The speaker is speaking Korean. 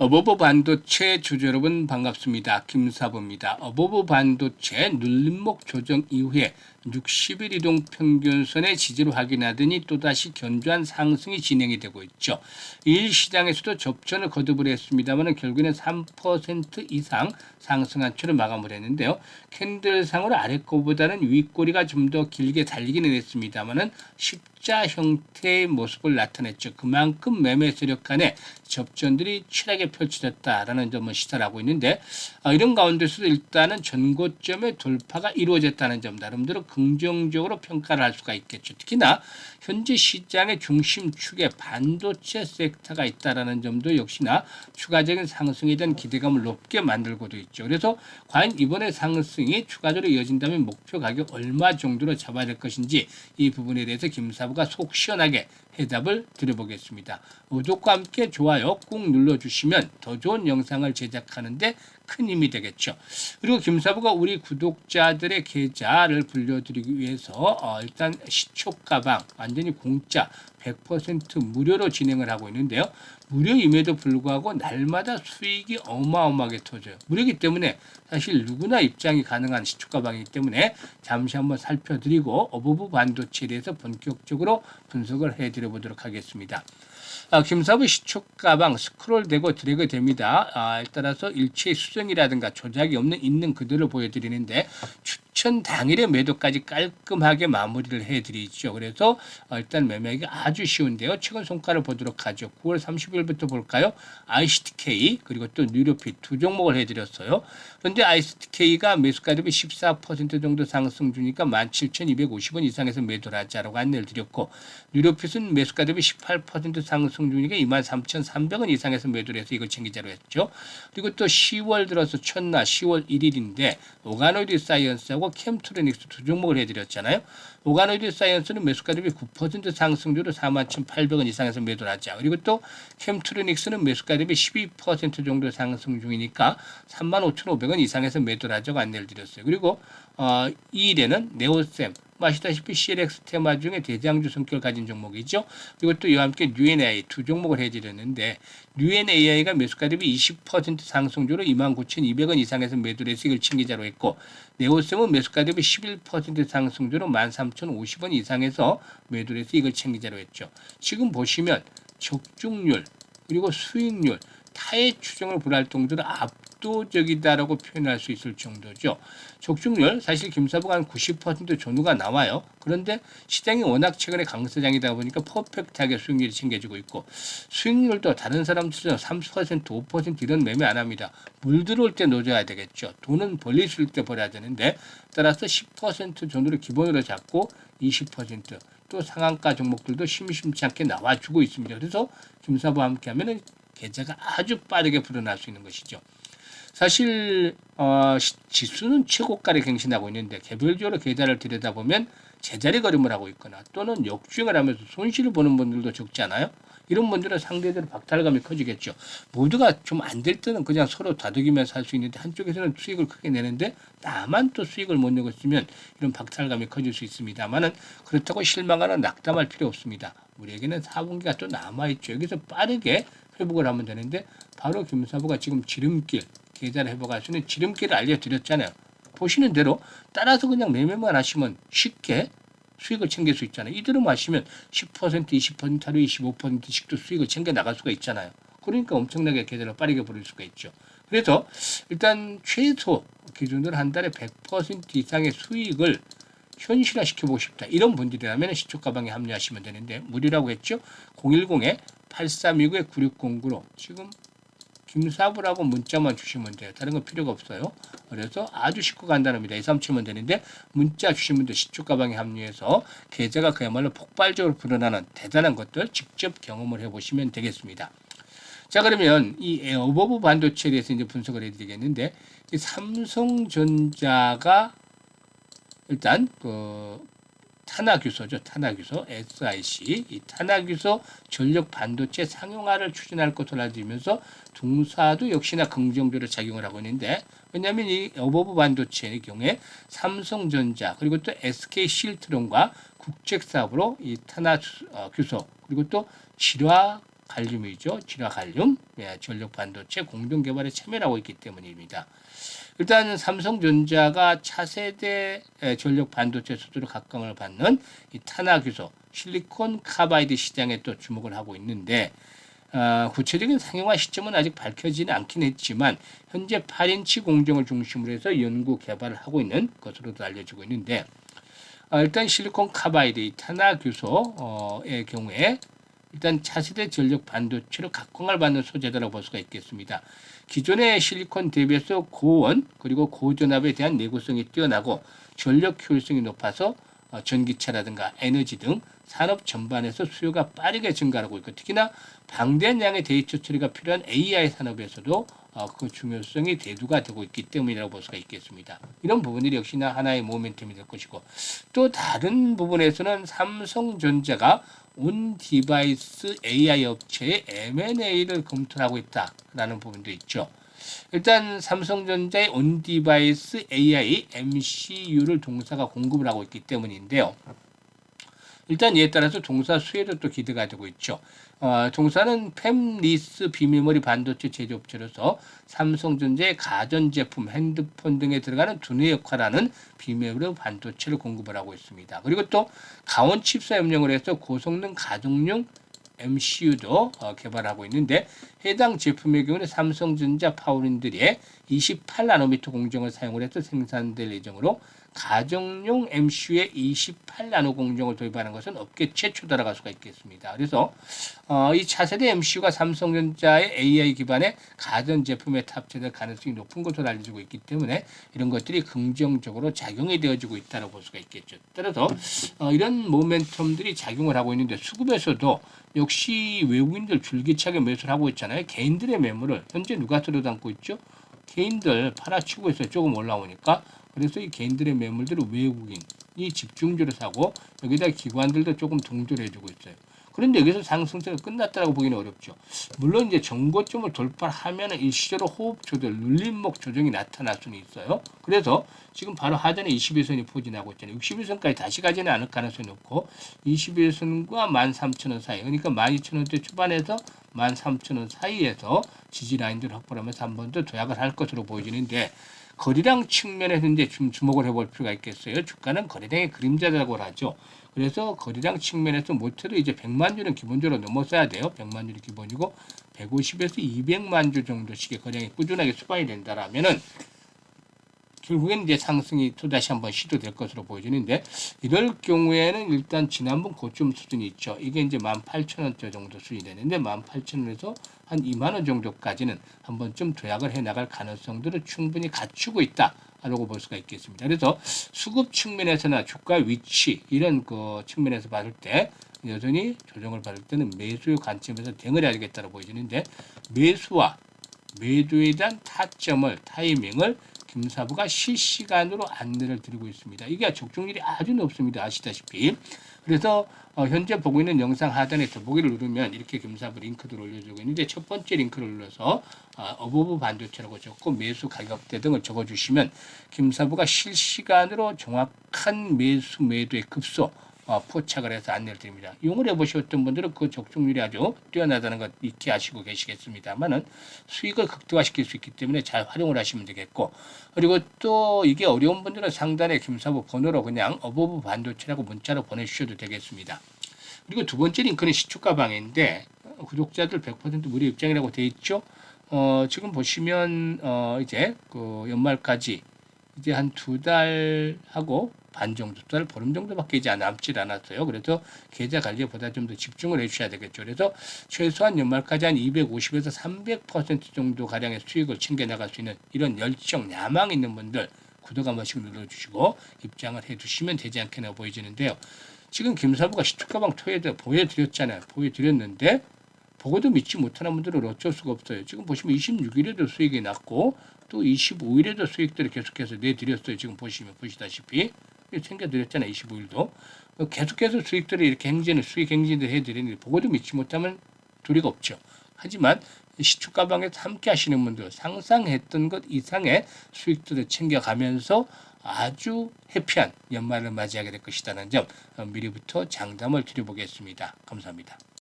어버버 반도체 주주 여러분 반갑습니다. 김사부입니다. 어버버 반도체 눌림목 조정 이후에 60일 이동 평균선의 지지를 확인하더니 또다시 견조한 상승이 진행이 되고 있죠. 일 시장에서도 접전을 거듭을 했습니다만 결국에는 3% 이상 상승한 채로 마감을 했는데요. 캔들상으로 아래 거보다는 위 꼬리가 좀 더 길게 달리기는 했습니다만 십자 형태의 모습을 나타냈죠. 그만큼 매매 세력 간의 접전들이 치열하게 펼쳐졌다라는 점을 시사를 하고 있는데 이런 가운데서도 일단은 전고점의 돌파가 이루어졌다는 점 나름대로 긍정적으로 평가를 할 수가 있겠죠. 특히나 현재 시장의 중심축에 반도체 섹터가 있다라는 점도 역시나 추가적인 상승에 대한 기대감을 높게 만들고도 있죠. 그래서 과연 이번에 상승이 추가적으로 이어진다면 목표 가격 얼마 정도로 잡아야 될 것인지 이 부분에 대해서 김사부가 속 시원하게 해답을 드려보겠습니다. 구독과 함께 좋아요 꾹 눌러주시면 더 좋은 영상을 제작하는데 큰 힘이 되겠죠. 그리고 김사부가 우리 구독자들의 계좌를 불려드리기 위해서 일단 시초가방 완전히 공짜 100% 무료로 진행을 하고 있는데요. 무료임에도 불구하고 날마다 수익이 어마어마하게 터져요. 무료이기 때문에 사실 누구나 입장이 가능한 시초가방이기 때문에 잠시 한번 살펴드리고 어버브 반도체에 대해서 본격적으로 분석을 해드려 보도록 하겠습니다. 김사부 시초가방 스크롤되고 드래그 됩니다. 따라서 일체 수정이라든가 조작이 없는 있는 그대로 보여드리는데 추천 당일의 매도까지 깔끔하게 마무리를 해드리죠. 그래서 일단 매매하기 아주 쉬운데요. 최근 손가락을 보도록 하죠. 9월 30일부터 볼까요? ICTK 그리고 또 뉴로핏 두 종목을 해드렸어요. 그런데 ICTK가 매수가 대비 14% 정도 상승 중이니까 17,250원 이상에서 매도를 하자라고 안내를 드렸고 뉴로핏은 매수가 대비 18% 상승 중이니까 23,300원 이상에서 매도를 해서 이걸 챙기자로 했죠. 그리고 또 10월 들어서 첫날 10월 1일인데 오가노이드 사이언스하고 캠트로닉스 두 종목을 해드렸잖아요. 오가노이드 사이언스는 매수가 대비 9% 상승률로 41,800원 이상에서 매도를 하자. 그리고 또 캠트로닉스는 매수가 대비 12% 정도 상승 중이니까 35,500원 이상에서 매도를 하자고 안내를 드렸어요. 그리고 이 일에는 네오셈 아시다시피 CLX 테마 중에 대장주 성격을 가진 종목이죠. 그리고 또 이와 함께 UNAI 두 종목을 해드렸는데 UNAI가 매수가 대비 20% 상승률로 29,200원 이상에서 매도를 해서 이걸 챙기자로 했고 네오셈은 매수가 대비 11% 상승률로 13,050원 이상에서 매도를 해서 이걸 챙기자로 했죠. 지금 보시면 적중률 그리고 수익률 타의 추정을 불허할 정도로 압도적이다라고 표현할 수 있을 정도죠. 적중률 사실 김사부가 한 90% 전후가 나와요. 그런데 시장이 워낙 최근에 강세장이다 보니까 퍼펙트하게 수익률이 챙겨지고 있고 수익률도 다른 사람들처럼 3% 5% 이런 매매 안 합니다. 물 들어올 때 넣어줘야 되겠죠. 돈은 벌리 있을 때 벌어야 되는데 따라서 10% 전후를 기본으로 잡고 20%또 상한가 종목들도 심심치 않게 나와주고 있습니다. 그래서 김사부와 함께 하면은 계좌가 아주 빠르게 불어날 수 있는 것이죠. 사실 지수는 최고가를 갱신하고 있는데 개별적으로 계좌를 들여다보면 제자리 걸음을 하고 있거나 또는 역주행을 하면서 손실을 보는 분들도 적지 않아요? 이런 분들은 상대적으로 박탈감이 커지겠죠. 모두가 좀 안 될 때는 그냥 서로 다독이면서 할 수 있는데 한쪽에서는 수익을 크게 내는데 나만 또 수익을 못 내고 있으면 이런 박탈감이 커질 수 있습니다만은 그렇다고 실망하는 낙담할 필요 없습니다. 우리에게는 4분기가 또 남아있죠. 여기서 빠르게 회복을 하면 되는데 바로 김사부가 지금 지름길 계좌를 회복할 수 있는 지름길을 알려드렸잖아요. 보시는 대로 따라서 그냥 매매만 하시면 쉽게 수익을 챙길 수 있잖아요. 이대로 마시면 10%, 20% 하루 25%씩도 수익을 챙겨 나갈 수가 있잖아요. 그러니까 엄청나게 계좌를 빠르게 벌릴 수가 있죠. 그래서 일단 최소 기준으로 한 달에 100% 이상의 수익을 현실화 시켜보고 싶다. 이런 분들이라면 시초가방에 합류하시면 되는데 무료라고 했죠. 010-8329-9609로 지금 김사부라고 문자만 주시면 돼요. 다른 건 필요가 없어요. 그래서 아주 쉽고 간단합니다. 2, 3 치면 되는데 문자 주신 분들 시초가방에 합류해서 계좌가 그야말로 폭발적으로 불어나는 대단한 것들 직접 경험을 해보시면 되겠습니다. 자 그러면 이 어버브 반도체에 대해서 이제 분석을 해드리겠는데 이 삼성전자가 일단 탄화규소죠. 탄화규소 SIC 이 탄화규소 전력 반도체 상용화를 추진할 것으로 알려지면서 동사도 역시나 긍정적으로 작용을 하고 있는데 왜냐하면 이 어버브 반도체의 경우에 삼성전자 그리고 또 SK실트론과 국책 사업으로 이 탄화규소 그리고 또 질화 갈륨이죠. 질화 갈륨, 전력 반도체 공동 개발에 참여를 하고 있기 때문입니다. 일단 삼성전자가 차세대 전력 반도체 수주로 각광을 받는 이 탄화규소 실리콘 카바이드 시장에 또 주목을 하고 있는데 구체적인 상용화 시점은 아직 밝혀지는 않긴 했지만 현재 8인치 공정을 중심으로 해서 연구 개발을 하고 있는 것으로도 알려지고 있는데 일단 실리콘 카바이드 이 탄화규소의 경우에 일단 차세대 전력 반도체로 각광을 받는 소재다라고 볼 수가 있겠습니다. 기존의 실리콘 대비해서 고온 그리고 고전압에 대한 내구성이 뛰어나고 전력 효율성이 높아서 전기차라든가 에너지 등 산업 전반에서 수요가 빠르게 증가하고 있고 특히나 방대한 양의 데이터 처리가 필요한 AI 산업에서도 그 중요성이 대두가 되고 있기 때문이라고 볼 수가 있겠습니다. 이런 부분들이 역시나 하나의 모멘텀이 될 것이고 또 다른 부분에서는 삼성전자가 온 디바이스 AI 업체의 M&A를 검토하고 있다라는 부분도 있죠. 일단 삼성전자의 온 디바이스 AI MCU를 동사가 공급을 하고 있기 때문인데요. 일단 이에 따라서 동사 수혜도 또 기대가 되고 있죠. 동사는 팹리스 비메모리 반도체 제조업체로서 삼성전자의 가전제품, 핸드폰 등에 들어가는 두뇌 역할하는 비메모리 반도체를 공급을 하고 있습니다. 그리고 또 가온 칩사 협력을 해서 고성능 가정용 MCU도 개발하고 있는데 해당 제품의 경우는 삼성전자 파워린들의 28나노미터 공정을 사용을 해서 생산될 예정으로 가정용 MCU에 28나노 공정을 도입하는 것은 업계 최초다라고 할 수가 있겠습니다. 그래서 이 차세대 MCU가 삼성전자의 AI 기반의 가전 제품에 탑재될 가능성이 높은 것으로 알려지고 있기 때문에 이런 것들이 긍정적으로 작용이 되어지고 있다고 볼 수가 있겠죠. 따라서 이런 모멘텀들이 작용을 하고 있는데 수급에서도 역시 외국인들 줄기차게 매수를 하고 있잖아요. 개인들의 매물을 현재 누가 들어담고 있죠? 개인들 팔아치고 있어요. 조금 올라오니까. 그래서 이 개인들의 매물들을 외국인이 집중적으로 사고 여기다 기관들도 조금 동조를 해주고 있어요. 그런데 여기서 상승세가 끝났다고 보기는 어렵죠. 물론 이제 정고점을 돌파하면 일시적으로 호흡 조절, 눌림목 조정이 나타날 수는 있어요. 그래서 지금 바로 하단에 21선이 포진하고 있잖아요. 61선까지 다시 가지는 않을 가능성이 높고 21선과 13,000원 사이, 그러니까 12,000원대 초반에서 13,000원 사이에서 지지 라인들을 확보하면서 한 번 더 도약을 할 것으로 보여지는데 거래량 측면에서 이제 좀 주목을 해볼 필요가 있겠어요. 주가는 거래량의 그림자라고 하죠. 그래서 거래량 측면에서 못해도 이제 100만 주는 기본적으로 넘어서야 돼요. 100만 주는 기본이고 150에서 200만 주 정도씩의 거래량이 꾸준하게 수반이 된다라면은 결국엔 이제 상승이 또다시 한번 시도될 것으로 보여지는데 이럴 경우에는 일단 지난번 고점 수준이 있죠. 이게 이제 18,000원대 정도 수준이 되는데 18,000원에서 한 2만 원 정도까지는 한번 좀 도약을 해 나갈 가능성들을 충분히 갖추고 있다라고 볼 수가 있겠습니다. 그래서 수급 측면에서나 주가 위치 이런 그 측면에서 봤을 때 여전히 조정을 받을 때는 매수의 관점에서 대응을 해야 되겠다고 보여지는데 매수와 매도에 대한 타점을 타이밍을 김사부가 실시간으로 안내를 드리고 있습니다. 이게 적중률이 아주 높습니다. 아시다시피. 그래서 현재 보고 있는 영상 하단에 더보기를 누르면 이렇게 김사부 링크들을 올려주고 있는데 첫 번째 링크를 눌러서 어버브 반도체라고 적고 매수 가격대 등을 적어주시면 김사부가 실시간으로 정확한 매수 매도의 급소 포착을 해서 안내를 드립니다. 이용을 해보셨던 분들은 그 적중률이 아주 뛰어나다는 것 익히 아시고 계시겠습니다만은 수익을 극대화시킬 수 있기 때문에 잘 활용을 하시면 되겠고 그리고 또 이게 어려운 분들은 상단에 김사부 번호로 그냥 어버브 반도체라고 문자로 보내주셔도 되겠습니다. 그리고 두 번째 링크는 시초가 방인데 구독자들 100% 무료 입장이라고 되어 있죠. 지금 보시면 이제 그 연말까지 이제 한 2달 반 정도, 2달 보름 정도밖에 이제 남질 않았어요. 그래서 계좌 관리보다 좀 더 집중을 해주셔야 되겠죠. 그래서 최소한 연말까지 한 250에서 300% 정도 가량의 수익을 챙겨 나갈 수 있는 이런 열정, 야망 있는 분들 구독 한 번씩 눌러주시고 입장을 해주시면 되지 않겠나 보여지는데요. 지금 김사부가 시초가방 토해서 보여드렸잖아요. 보여드렸는데 보고도 믿지 못하는 분들은 어쩔 수가 없어요. 지금 보시면 26일에도 수익이 났고 또 25일에도 수익들을 계속해서 내드렸어요. 지금 보시다시피 챙겨드렸잖아요. 25일도 계속해서 수익들을 이렇게 수익 행진을 해드리는데 보고도 믿지 못하면 도리가 없죠. 하지만 시초가방에서 함께 하시는 분들 상상했던 것 이상의 수익들을 챙겨가면서 아주 해피한 연말을 맞이하게 될 것이라는 점 미리부터 장담을 드려보겠습니다. 감사합니다.